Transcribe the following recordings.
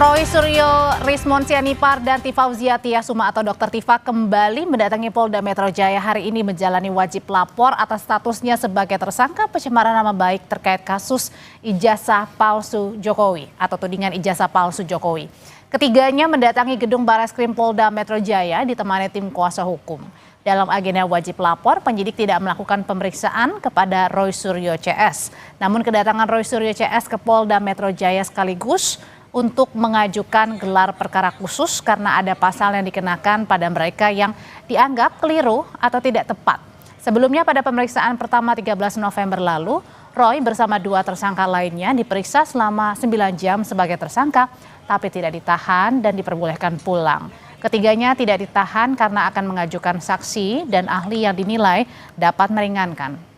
Roy Suryo, Rismon Sianipar, dan Tifauzia Tiasuma atau Dr. Tifa kembali mendatangi Polda Metro Jaya hari ini menjalani wajib lapor atas statusnya sebagai tersangka pencemaran nama baik terkait kasus ijazah palsu Jokowi atau tudingan ijazah palsu Jokowi. Ketiganya mendatangi gedung Barreskrim Polda Metro Jaya ditemani tim kuasa hukum. Dalam agenda wajib lapor, penyidik tidak melakukan pemeriksaan kepada Roy Suryo CS. Namun kedatangan Roy Suryo CS ke Polda Metro Jaya sekaligus untuk mengajukan gelar perkara khusus karena ada pasal yang dikenakan pada mereka yang dianggap keliru atau tidak tepat. Sebelumnya pada pemeriksaan pertama 13 November lalu, Roy bersama dua tersangka lainnya diperiksa selama 9 jam sebagai tersangka, tapi tidak ditahan dan diperbolehkan pulang. Ketiganya tidak ditahan karena akan mengajukan saksi dan ahli yang dinilai dapat meringankan.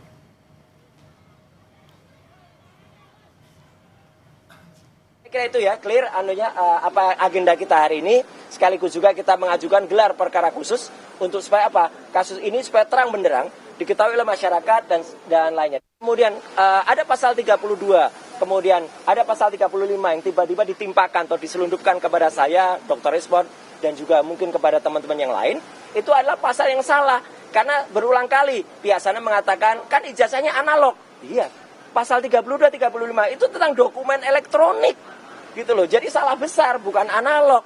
Kira itu ya, clear apa agenda kita hari ini, sekaligus juga kita mengajukan gelar perkara khusus untuk supaya apa? Kasus ini supaya terang benderang diketahui oleh masyarakat dan lainnya. Kemudian ada pasal 32, kemudian ada pasal 35 yang tiba-tiba ditimpakan atau diselundupkan kepada saya, Dr. Rismon, dan juga mungkin kepada teman-teman yang lain. Itu adalah pasal yang salah karena berulang kali pihak sana mengatakan kan ijazahnya analog. Iya, pasal 32, 35 itu tentang dokumen elektronik. Gitu loh, jadi salah besar, bukan analog.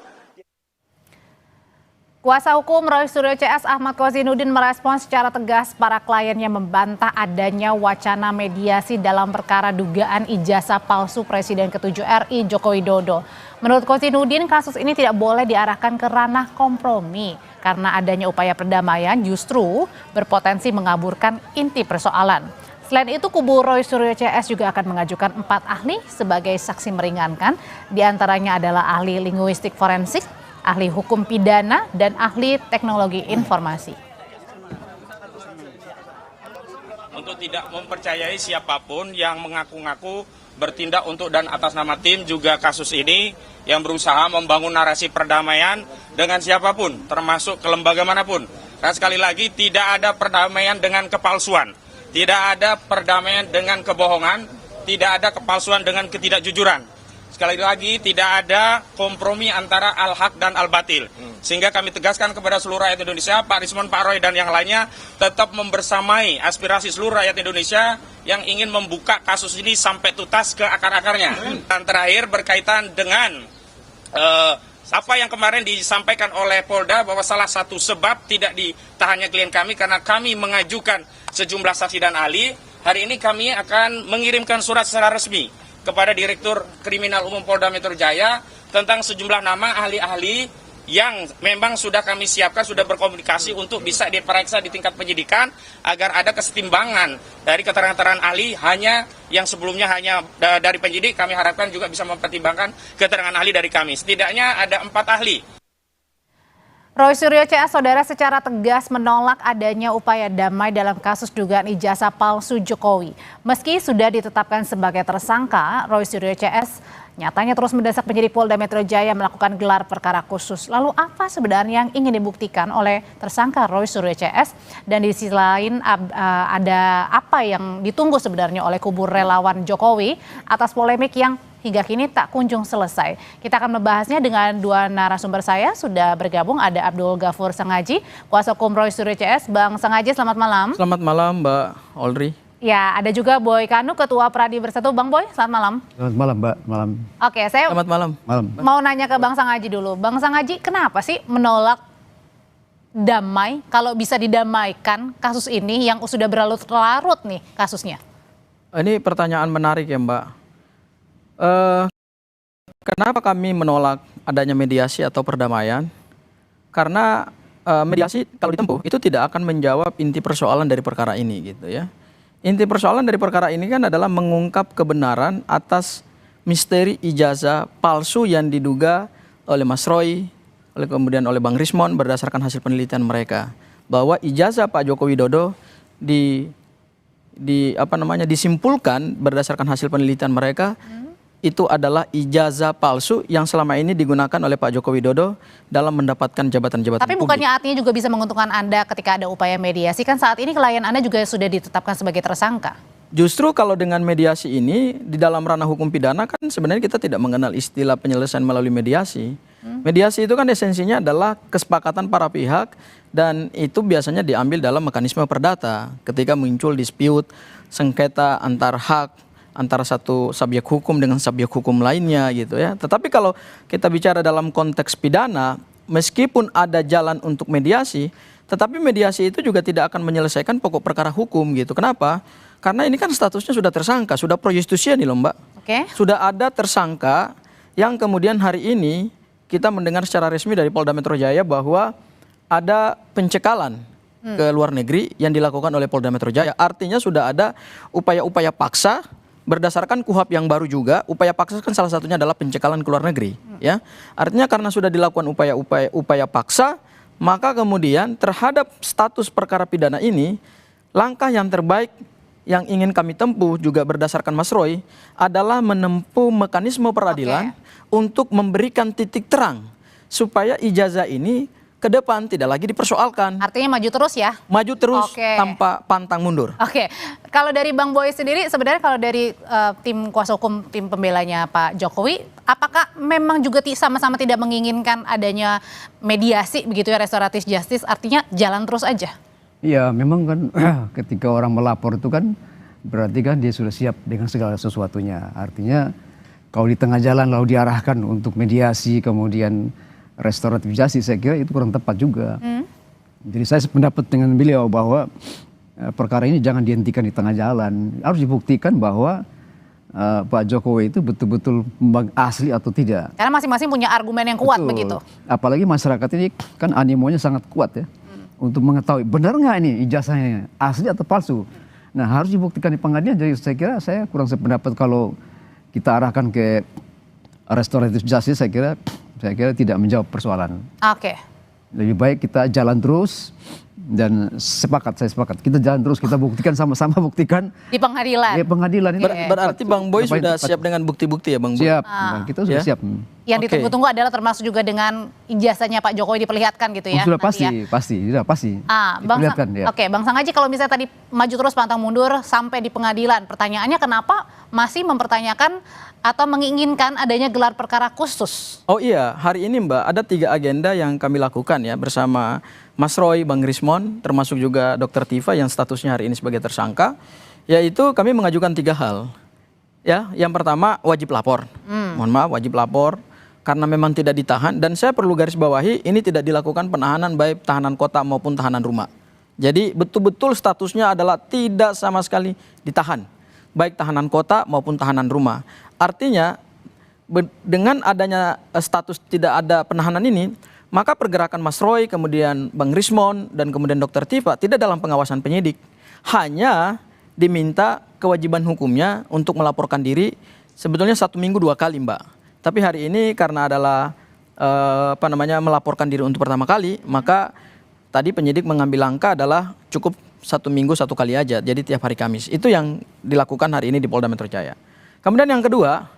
Kuasa hukum Roy Suryo CS Ahmad Kozinudin merespon secara tegas para klien yang membantah adanya wacana mediasi dalam perkara dugaan ijazah palsu Presiden ke-7 RI Joko Widodo. Menurut Kozinudin, kasus ini tidak boleh diarahkan ke ranah kompromi karena adanya upaya perdamaian justru berpotensi mengaburkan inti persoalan. Selain itu, kubu Roy Suryo CS juga akan mengajukan 4 ahli sebagai saksi meringankan. Di antaranya adalah ahli linguistik forensik, ahli hukum pidana, dan ahli teknologi informasi. Untuk tidak mempercayai siapapun yang mengaku-ngaku bertindak untuk dan atas nama tim juga kasus ini yang berusaha membangun narasi perdamaian dengan siapapun, termasuk ke lembaga manapun. Dan sekali lagi, tidak ada perdamaian dengan kepalsuan. Tidak ada perdamaian dengan kebohongan, tidak ada kepalsuan dengan ketidakjujuran. Sekali lagi, tidak ada kompromi antara al-haq dan al-batil. Sehingga kami tegaskan kepada seluruh rakyat Indonesia, Pak Rismon, Pak Roy, dan yang lainnya tetap membersamai aspirasi seluruh rakyat Indonesia yang ingin membuka kasus ini sampai tuntas ke akar-akarnya. Dan terakhir berkaitan dengan apa yang kemarin disampaikan oleh Polda bahwa salah satu sebab tidak ditahannya klien kami karena kami mengajukan sejumlah saksi dan ahli. Hari ini kami akan mengirimkan surat secara resmi kepada Direktur Kriminal Umum Polda Metro Jaya tentang sejumlah nama ahli-ahli yang memang sudah kami siapkan, sudah berkomunikasi untuk bisa diperiksa di tingkat penyidikan agar ada kesetimbangan dari keterangan ahli hanya yang sebelumnya hanya dari penyidik. Kami harapkan juga bisa mempertimbangkan keterangan ahli dari kami. Setidaknya ada 4 ahli. Roy Suryo CS, saudara, secara tegas menolak adanya upaya damai dalam kasus dugaan ijazah palsu Jokowi. Meski sudah ditetapkan sebagai tersangka, Roy Suryo CS nyatanya terus mendesak penyidik Polda Metro Jaya melakukan gelar perkara khusus. Lalu apa sebenarnya yang ingin dibuktikan oleh tersangka Roy Suryo CS? Dan di sisi lain ada apa yang ditunggu sebenarnya oleh kubu relawan Jokowi atas polemik yang hingga kini tak kunjung selesai. Kita akan membahasnya dengan dua narasumber saya. Sudah bergabung ada Abdul Ghafur Sangaji, kuasa hukum Roy Suryo CS. Bang Sangaji, selamat malam. Selamat malam, Mbak Audrey. Ya, ada juga Boy Kanu, Ketua Pradi Bersatu. Bang Boy, selamat malam. Selamat malam, Mbak. Malam. Oke, saya Selamat malam. Mau nanya ke Bang Sangaji dulu. Bang Sangaji, kenapa sih menolak damai kalau bisa didamaikan kasus ini yang sudah berlarut-larut nih kasusnya? Ini pertanyaan menarik ya, Mbak. Kenapa kami menolak adanya mediasi atau perdamaian? Karena mediasi kalau ditempuh itu tidak akan menjawab inti persoalan dari perkara ini gitu ya. Inti persoalan dari perkara ini kan adalah mengungkap kebenaran atas misteri ijazah palsu yang diduga oleh Mas Roy, kemudian oleh Bang Rismon berdasarkan hasil penelitian mereka bahwa ijazah Pak Joko Widodo disimpulkan berdasarkan hasil penelitian mereka itu adalah ijazah palsu yang selama ini digunakan oleh Pak Joko Widodo dalam mendapatkan jabatan-jabatan Tapi publik. bukannya artinya juga bisa menguntungkan Anda ketika ada upaya mediasi, kan saat ini klien Anda juga sudah ditetapkan sebagai tersangka. Justru kalau dengan mediasi ini di dalam ranah hukum pidana kan sebenarnya kita tidak mengenal istilah penyelesaian melalui mediasi. Mediasi itu kan esensinya adalah kesepakatan para pihak dan itu biasanya diambil dalam mekanisme perdata ketika muncul dispute, sengketa antar hak antara satu subjek hukum dengan subjek hukum lainnya gitu ya. Tetapi kalau kita bicara dalam konteks pidana, meskipun ada jalan untuk mediasi, tetapi mediasi itu juga tidak akan menyelesaikan pokok perkara hukum gitu. Kenapa? Karena ini kan statusnya sudah tersangka, sudah pro justisia nih loh Mbak. Oke. Sudah ada tersangka yang kemudian hari ini kita mendengar secara resmi dari Polda Metro Jaya bahwa ada pencekalan ke luar negeri yang dilakukan oleh Polda Metro Jaya. Artinya sudah ada upaya-upaya paksa berdasarkan KUHP yang baru juga. Upaya paksa kan salah satunya adalah pencekalan ke luar negeri, ya. Artinya karena sudah dilakukan upaya paksa, maka kemudian terhadap status perkara pidana ini, langkah yang terbaik yang ingin kami tempuh juga berdasarkan Mas Roy adalah menempuh mekanisme peradilan untuk memberikan titik terang supaya ijazah ini ke depan tidak lagi dipersoalkan. Artinya maju terus ya? Maju terus Oke. tanpa pantang mundur. Oke, kalau dari Bang Boy sendiri, sebenarnya kalau dari tim kuasa hukum, tim pembelanya Pak Jokowi, apakah memang juga sama-sama tidak menginginkan adanya mediasi begitu ya, restoratif justice, artinya jalan terus aja? Iya, memang kan ketika orang melapor itu kan berarti kan dia sudah siap dengan segala sesuatunya. Artinya kalau di tengah jalan lalu diarahkan untuk mediasi kemudian restoratif justice, saya kira itu kurang tepat juga. Jadi saya sependapat dengan beliau bahwa perkara ini jangan dihentikan di tengah jalan. Harus dibuktikan bahwa Pak Jokowi itu betul-betul asli atau tidak. Karena masing-masing punya argumen yang kuat. Betul. Begitu. Apalagi masyarakat ini kan animonya sangat kuat ya. Untuk mengetahui benar nggak ini ijazahnya asli atau palsu. Nah harus dibuktikan di pengadilan. Jadi saya kira saya kurang sependapat kalau kita arahkan ke restoratif justice. Saya kira tidak menjawab persoalan. Oke. Lebih baik kita jalan terus dan saya sepakat kita jalan terus, kita buktikan sama-sama, buktikan Di pengadilan. di pengadilan ini. Berarti Bang Boy Apa yang sudah tepat? siap dengan bukti-bukti ya Bang Boy? Siap. Nah, kita sudah Ya. siap. Yang Oke. ditunggu-tunggu adalah termasuk juga dengan ijazahnya Pak Jokowi diperlihatkan gitu ya? Sudah nanti pasti, ya? sudah pasti. Bang Diperlihatkan, ya. Oke, Bang Sang Haji, kalau misalnya tadi maju terus pantang mundur sampai di pengadilan, pertanyaannya kenapa masih mempertanyakan atau menginginkan adanya gelar perkara khusus? Oh iya, hari ini Mbak ada 3 agenda yang kami lakukan ya bersama Mas Roy, Bang Rismon, termasuk juga Dr. Tifa yang statusnya hari ini sebagai tersangka, yaitu kami mengajukan 3 hal. Ya, yang pertama wajib lapor. Mohon maaf, wajib lapor karena memang tidak ditahan, dan saya perlu garis bawahi ini tidak dilakukan penahanan baik tahanan kota maupun tahanan rumah. Jadi betul-betul statusnya adalah tidak sama sekali ditahan, baik tahanan kota maupun tahanan rumah. Artinya dengan adanya status tidak ada penahanan ini, maka pergerakan Mas Roy, kemudian Bang Rismon, dan kemudian Dr. Tifa tidak dalam pengawasan penyidik. Hanya diminta kewajiban hukumnya untuk melaporkan diri sebetulnya 1 minggu 2 kali Mbak. Tapi hari ini karena adalah melaporkan diri untuk pertama kali, maka tadi penyidik mengambil langkah adalah cukup 1 minggu 1 kali aja, jadi tiap hari Kamis. Itu yang dilakukan hari ini di Polda Metro Jaya. Kemudian yang kedua,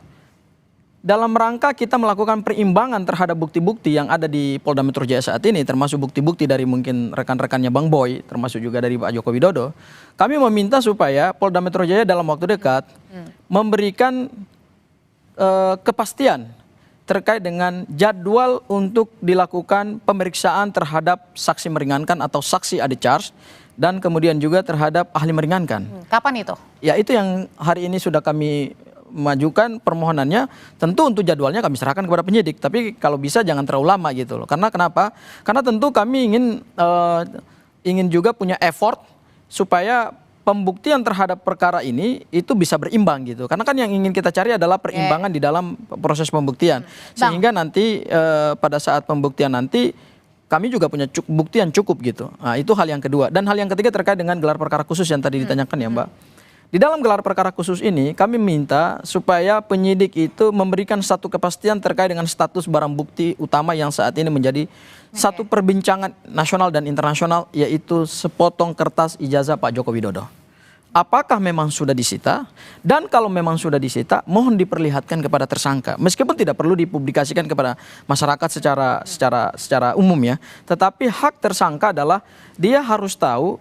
dalam rangka kita melakukan perimbangan terhadap bukti-bukti yang ada di Polda Metro Jaya saat ini, termasuk bukti-bukti dari mungkin rekan-rekannya Bang Boy, termasuk juga dari Pak Joko Widodo, kami meminta supaya Polda Metro Jaya dalam waktu dekat memberikan kepastian terkait dengan jadwal untuk dilakukan pemeriksaan terhadap saksi meringankan atau saksi ade charge, dan kemudian juga terhadap ahli meringankan. Kapan itu? Ya itu yang hari ini sudah kami majukan permohonannya. Tentu untuk jadwalnya kami serahkan kepada penyidik, tapi kalau bisa jangan terlalu lama gitu loh. Karena kenapa? Karena tentu kami ingin juga punya effort supaya pembuktian terhadap perkara ini itu bisa berimbang gitu. Karena kan yang ingin kita cari adalah perimbangan di dalam proses pembuktian. Sehingga nanti pada saat pembuktian nanti kami juga punya bukti yang cukup gitu. Nah, itu hal yang kedua. Dan hal yang ketiga terkait dengan gelar perkara khusus yang tadi ditanyakan ya Mbak. Di dalam gelar perkara khusus ini kami minta supaya penyidik itu memberikan satu kepastian terkait dengan status barang bukti utama yang saat ini menjadi satu perbincangan nasional dan internasional, yaitu sepotong kertas ijazah Pak Joko Widodo. apakah memang sudah disita, dan kalau memang sudah disita mohon diperlihatkan kepada tersangka, meskipun tidak perlu dipublikasikan kepada masyarakat secara umum ya, tetapi hak tersangka adalah dia harus tahu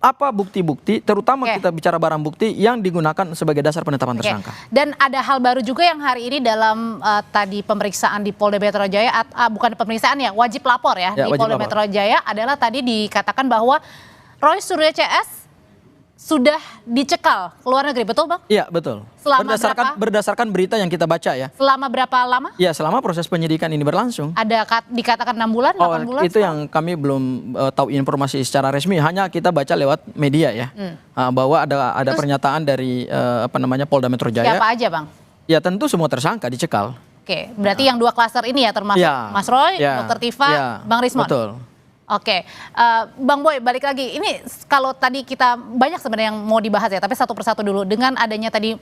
apa bukti-bukti, terutama kita bicara barang bukti yang digunakan sebagai dasar penetapan tersangka. Dan ada hal baru juga yang hari ini dalam tadi pemeriksaan di Polda Metro Jaya, bukan pemeriksaan ya, wajib lapor ya, di Polda Metro Jaya adalah tadi dikatakan bahwa Roy Suryo CS sudah dicekal ke luar negeri, betul Bang? Iya betul. Selama berdasarkan berita yang kita baca ya. Selama berapa lama? Ya selama proses penyidikan ini berlangsung. Ada dikatakan 6 bulan, 8 bulan? Itu yang kami belum tahu informasi secara resmi, hanya kita baca lewat media ya. Bahwa ada pernyataan dari Polda Metro Jaya. Siapa aja Bang? Ya tentu semua tersangka dicekal. Oke, berarti yang 2 klaster ini ya termasuk Mas Roy, Dr. Tifa, Bang Rismon. Betul. Oke, Bang Boy balik lagi. Ini kalau tadi kita banyak sebenarnya yang mau dibahas ya, tapi satu persatu dulu. Dengan adanya tadi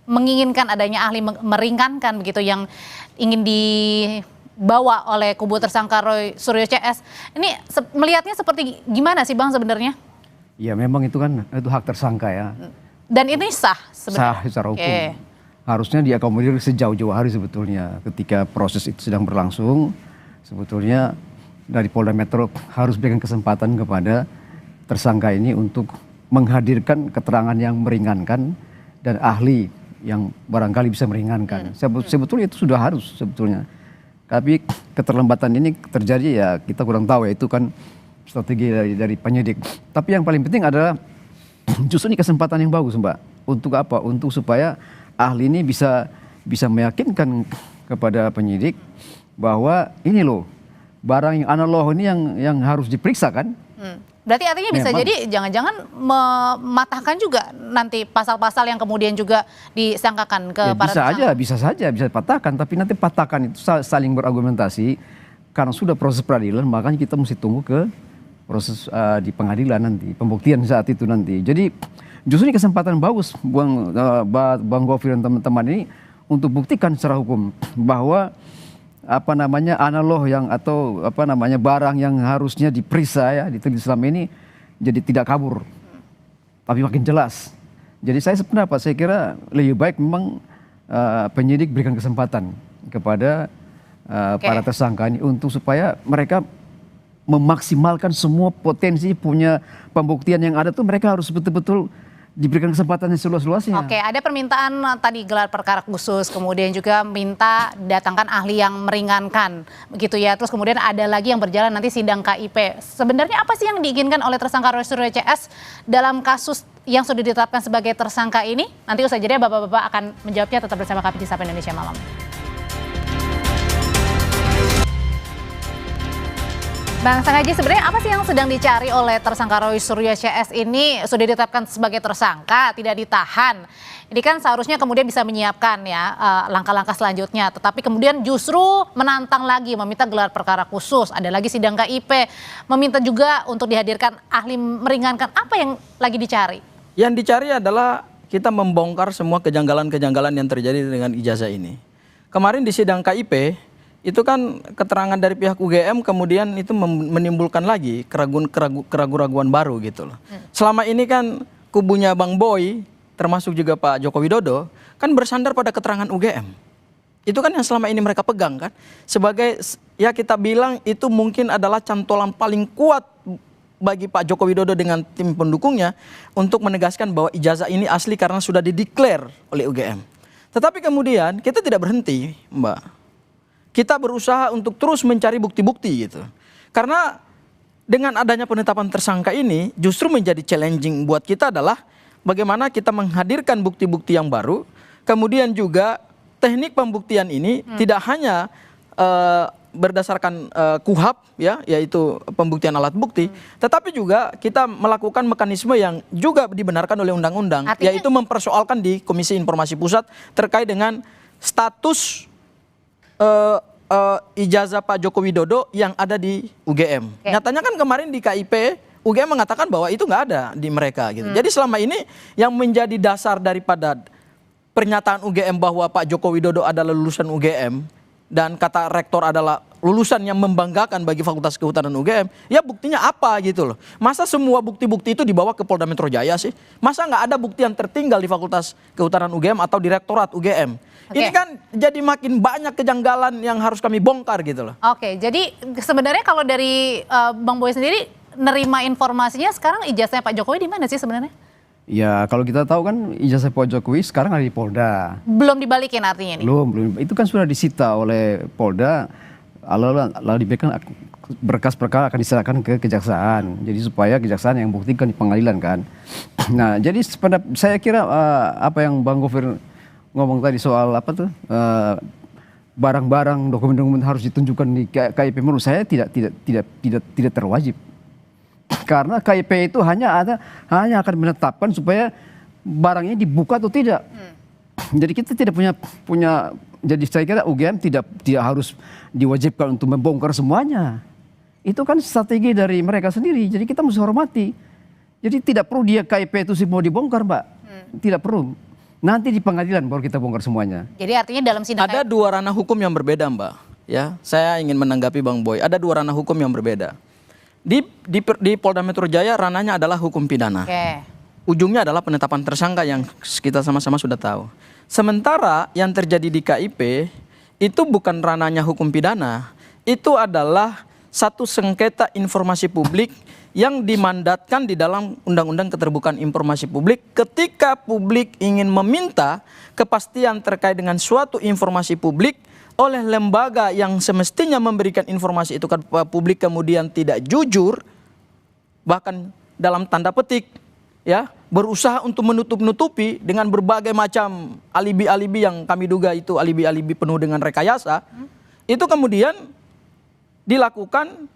menginginkan adanya ahli meringankan begitu yang ingin dibawa oleh kubu tersangka Roy Suryo CS. Ini melihatnya seperti gimana sih Bang sebenarnya? Ya memang itu hak tersangka ya. Dan ini sah sebenarnya? Sah secara hukum. Harusnya diakomodir sejauh-jauh hari sebetulnya ketika proses itu sedang berlangsung. Sebetulnya dari Polda Metro harus berikan kesempatan kepada tersangka ini untuk menghadirkan keterangan yang meringankan dan ahli yang barangkali bisa meringankan. Sebetulnya itu sudah harus sebetulnya. Tapi keterlambatan ini terjadi ya kita kurang tahu ya, itu kan strategi dari penyidik. Tapi yang paling penting adalah justru ini kesempatan yang bagus Mbak. Untuk apa? Untuk supaya ahli ini bisa meyakinkan kepada penyidik bahwa ini loh barang yang analog ini yang harus diperiksa kan? Berarti artinya bisa jadi jangan-jangan mematahkan juga nanti pasal-pasal yang kemudian juga disangkakan ke para tersangka. Bisa saja bisa patahkan, tapi nanti patahkan itu saling berargumentasi karena sudah proses peradilan, makanya kita mesti tunggu ke proses di pengadilan nanti, pembuktian saat itu nanti. Jadi justru ini kesempatan bagus Bang Gofir dan teman-teman ini untuk buktikan secara hukum bahwa analog yang atau barang yang harusnya diperiksa ya diteliti selama ini jadi tidak kabur tapi makin jelas. Jadi saya sependapat, saya kira lebih baik memang penyidik berikan kesempatan kepada para tersangka ini untuk supaya mereka memaksimalkan semua potensi punya pembuktian yang ada tuh, mereka harus betul-betul diberikan kesempatan yang seluas-luasnya. Oke, ada permintaan tadi gelar perkara khusus, kemudian juga minta datangkan ahli yang meringankan, begitu ya. Terus kemudian ada lagi yang berjalan nanti sidang KIP. Sebenarnya apa sih yang diinginkan oleh tersangka Roy Suryo CS dalam kasus yang sudah ditetapkan sebagai tersangka ini? Nanti usai jeda Bapak-bapak akan menjawabnya, tetap bersama kami di Sapa Indonesia Malam. Bang Sanggaji, sebenarnya apa sih yang sedang dicari oleh tersangka Roy Suryo CS ini? Sudah ditetapkan sebagai tersangka, tidak ditahan. Ini kan seharusnya kemudian bisa menyiapkan ya langkah-langkah selanjutnya. Tetapi kemudian justru menantang lagi, meminta gelar perkara khusus. Ada lagi sidang KIP, meminta juga untuk dihadirkan ahli meringankan. Apa yang lagi dicari? Yang dicari adalah kita membongkar semua kejanggalan-kejanggalan yang terjadi dengan ijazah ini. Kemarin di sidang KIP, itu kan keterangan dari pihak UGM kemudian itu menimbulkan lagi keraguan-keraguan baru gitu loh. Selama ini kan kubunya Bang Boy termasuk juga Pak Joko Widodo kan bersandar pada keterangan UGM. Itu kan yang selama ini mereka pegang kan sebagai ya kita bilang itu mungkin adalah cantolan paling kuat bagi Pak Joko Widodo dengan tim pendukungnya untuk menegaskan bahwa ijazah ini asli karena sudah dideklar oleh UGM. Tetapi kemudian kita tidak berhenti, Mbak. Kita berusaha untuk terus mencari bukti-bukti gitu. Karena dengan adanya penetapan tersangka ini justru menjadi challenging buat kita adalah bagaimana kita menghadirkan bukti-bukti yang baru. Kemudian juga teknik pembuktian ini tidak hanya berdasarkan KUHP ya, yaitu pembuktian alat bukti, tetapi juga kita melakukan mekanisme yang juga dibenarkan oleh undang-undang, yaitu mempersoalkan di Komisi Informasi Pusat terkait dengan status ijazah Pak Joko Widodo yang ada di UGM. Nyatanya kan kemarin di KIP UGM mengatakan bahwa itu nggak ada di mereka gitu. Jadi selama ini yang menjadi dasar daripada pernyataan UGM bahwa Pak Joko Widodo adalah lulusan UGM dan kata rektor adalah lulusan yang membanggakan bagi Fakultas Kehutanan UGM, ya buktinya apa gitu loh. Masa semua bukti-bukti itu dibawa ke Polda Metro Jaya sih? Masa nggak ada bukti yang tertinggal di Fakultas Kehutanan UGM atau Direktorat UGM? Ini kan jadi makin banyak kejanggalan yang harus kami bongkar gitu loh. Oke, jadi sebenarnya kalau dari Bang Boy sendiri nerima informasinya sekarang ijazahnya Pak Jokowi di mana sih sebenarnya? Ya kalau kita tahu kan ijazah Pak Jokowi sekarang ada di Polda. Belum dibalikin artinya nih? Belum. Itu kan sudah disita oleh Polda, lalu diberikan berkas perkara akan diserahkan ke kejaksaan. Jadi supaya kejaksaan yang buktikan di pengadilan kan. Nah jadi saya kira apa yang Bang Gofir ngomong tadi soal apa tuh barang-barang dokumen-dokumen harus ditunjukkan di KIP, menurut saya tidak terwajib. Karena KIP itu hanya akan menetapkan supaya barangnya dibuka atau tidak. Jadi kita tidak punya jadi saya kira UGM tidak harus diwajibkan untuk membongkar semuanya. Itu kan strategi dari mereka sendiri. Jadi kita mesti hormati. Jadi tidak perlu dia KIP itu sih mau dibongkar, Mbak. Tidak perlu. Nanti di pengadilan baru kita bongkar semuanya. Jadi artinya dalam sidang Ada dua ranah hukum yang berbeda, Mbak. Ya, saya ingin menanggapi Bang Boy. Ada dua ranah hukum yang berbeda. Di Polda Metro Jaya ranahnya adalah hukum pidana. Oke. Ujungnya adalah penetapan tersangka yang kita sama-sama sudah tahu. Sementara yang terjadi di KIP itu bukan ranahnya hukum pidana. Itu adalah satu sengketa informasi publik yang dimandatkan di dalam Undang-Undang Keterbukaan Informasi Publik ketika publik ingin meminta kepastian terkait dengan suatu informasi publik oleh lembaga yang semestinya memberikan informasi itu ke publik kemudian tidak jujur, bahkan dalam tanda petik ya berusaha untuk menutup-nutupi dengan berbagai macam alibi-alibi yang kami duga itu alibi-alibi penuh dengan rekayasa, itu kemudian dilakukan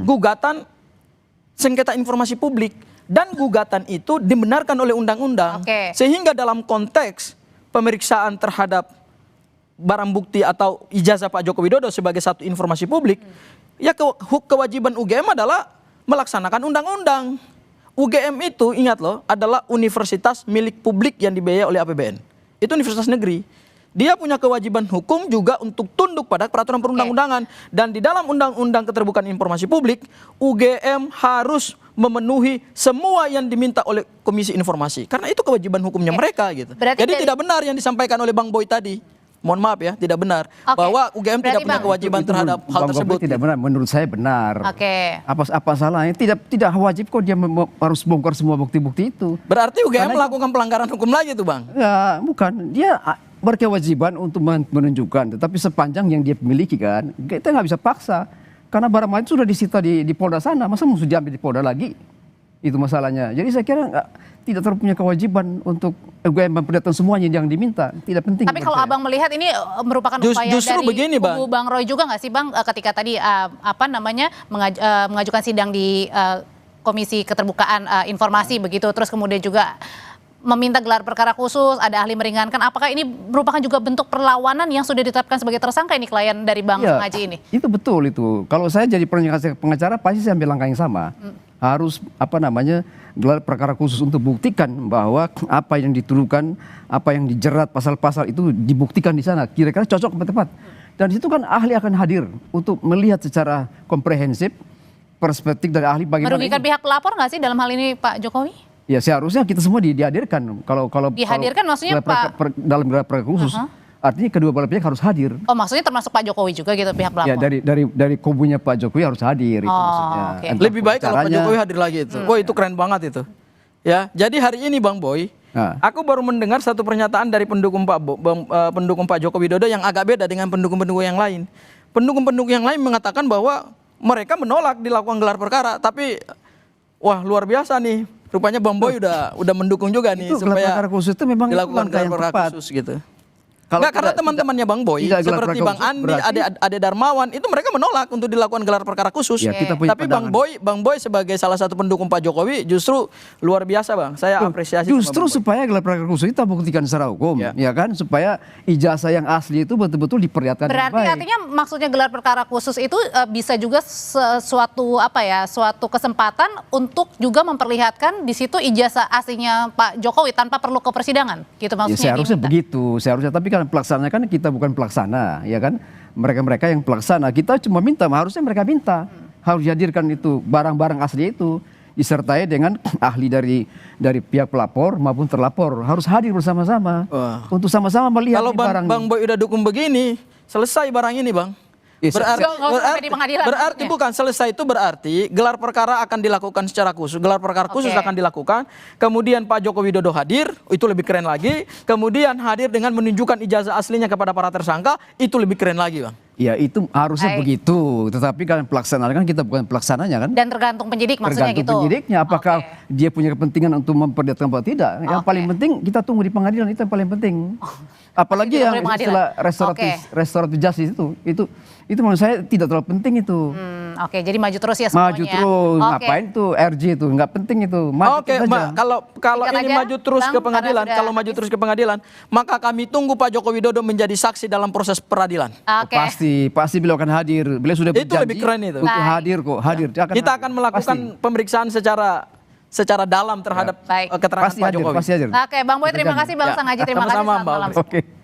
gugatan sengketa informasi publik dan gugatan itu dibenarkan oleh undang-undang. Sehingga dalam konteks pemeriksaan terhadap barang bukti atau ijazah Pak Joko Widodo sebagai satu informasi publik, ya kewajiban UGM adalah melaksanakan undang-undang. UGM itu ingat loh adalah universitas milik publik yang dibiayai oleh APBN. Itu universitas negeri. Dia punya kewajiban hukum juga untuk tunduk pada peraturan perundang-undangan. Dan di dalam Undang-Undang Keterbukaan Informasi Publik, UGM harus memenuhi semua yang diminta oleh Komisi Informasi. Karena itu kewajiban hukumnya mereka gitu. Jadi tidak benar yang disampaikan oleh Bang Boy tadi. Mohon maaf ya, tidak benar. Bahwa UGM tidak punya kewajiban terhadap hal tersebut. Tidak benar, menurut saya benar. Apa salahnya? Tidak wajib kok dia harus bongkar semua bukti-bukti itu. Berarti UGM melakukan pelanggaran hukum lagi tuh Bang? Ya, bukan. Dia berkewajiban untuk menunjukkan, tetapi sepanjang yang dia miliki kan, kita nggak bisa paksa. Karena barang itu sudah disita di Polda sana, masa mesti diambil di Polda lagi? Itu masalahnya. Jadi saya kira tidak terpunya kewajiban untuk UGM memperlihatkan semuanya yang diminta. Tidak penting. Tapi kalau Abang melihat ini merupakan upaya justru dari begini, kubu Bang Roy juga nggak sih Bang, ketika tadi mengajukan sidang di Komisi Keterbukaan Informasi begitu, terus kemudian juga meminta gelar perkara khusus, ada ahli meringankan. Apakah ini merupakan juga bentuk perlawanan yang sudah ditetapkan sebagai tersangka ini klien dari Bang Ngaji ini? Itu betul itu. Kalau saya jadi pengacara pasti saya ambil langkah yang sama. Harus gelar perkara khusus untuk buktikan bahwa apa yang dituduhkan, apa yang dijerat pasal-pasal itu dibuktikan di sana. Kira-kira cocok atau tepat. Dan di situ kan ahli akan hadir untuk melihat secara komprehensif perspektif dari ahli bagaimana. Merugikan pihak pelapor nggak sih dalam hal ini Pak Jokowi? Ya seharusnya kita semua dihadirkan. Kalau dihadirkan maksudnya Pak dalam gelar perkara khusus, artinya kedua belah pihak harus hadir. Oh maksudnya termasuk Pak Jokowi juga gitu pihak pelapor? Ya dari kubunya Pak Jokowi harus hadir. Itu maksudnya. Lebih baik kalau Pak Jokowi hadir lagi itu. Wah itu keren banget itu. Ya jadi hari ini Bang Boy, aku baru mendengar satu pernyataan dari pendukung Pak Joko Widodo yang agak beda dengan pendukung-pendukung yang lain. Pendukung-pendukung yang lain mengatakan bahwa mereka menolak dilakukan gelar perkara, tapi wah luar biasa nih. Rupanya Bang Boy udah mendukung juga nih supaya gelar khusus itu memang dilakukan gelar perkara khusus gitu. Karena teman-temannya Bang Boy seperti Bang Andi, Ade Darmawan itu mereka menolak untuk dilakukan gelar perkara khusus. Ya, tapi Bang Boy sebagai salah satu pendukung Pak Jokowi justru luar biasa Bang. Saya apresiasi. Justru supaya gelar perkara khusus itu buktikan secara hukum, ya kan, supaya ijazah yang asli itu betul-betul diperlihatkan. Berarti artinya maksudnya gelar perkara khusus itu bisa juga suatu kesempatan untuk juga memperlihatkan di situ ijazah aslinya Pak Jokowi tanpa perlu ke persidangan, gitu maksudnya? Ya, seharusnya begitu, seharusnya. Tapi kan pelaksananya kan kita bukan pelaksana, ya kan? Mereka-mereka yang pelaksana, kita cuma minta, harusnya mereka minta harus dihadirkan itu barang-barang asli itu disertai dengan ahli dari pihak pelapor maupun terlapor harus hadir bersama-sama untuk sama-sama melihat Kalau barang. Bang Boy udah dukung begini, selesai barang ini, Bang. Berarti bukan selesai, itu berarti gelar perkara akan dilakukan secara khusus. Gelar perkara khusus akan dilakukan. Kemudian Pak Joko Widodo hadir, itu lebih keren lagi. Kemudian hadir dengan menunjukkan ijazah aslinya kepada para tersangka, itu lebih keren lagi, Bang. Ya itu harusnya begitu, tetapi kan pelaksanaan kan kita bukan pelaksananya kan. Dan tergantung penyidik maksudnya tergantung gitu. Penyidiknya apakah dia punya kepentingan untuk memperlihatkan atau tidak. Yang paling penting kita tunggu di pengadilan, itu yang paling penting. Apalagi yang istilah restoratif justice itu menurut saya tidak terlalu penting itu. Oke, jadi maju terus ya semuanya. Maju terus, ngapain tuh RJ itu, nggak penting itu. Oke, kalau ini maju terus ke pengadilan, kalau maju terus ke pengadilan, maka kami tunggu Pak Joko Widodo menjadi saksi dalam proses peradilan. Pasti beliau akan hadir. Beliau sudah berjanji. Itu lebih keren itu. Untuk hadir kok, hadir. Kita akan melakukan pemeriksaan secara dalam terhadap keterangan Pak Jokowi. Pasti hadir. Oke, Bang Boy terima kasih, Bang Sang Haji terima kasih. Sama-sama, Mbak. Oke.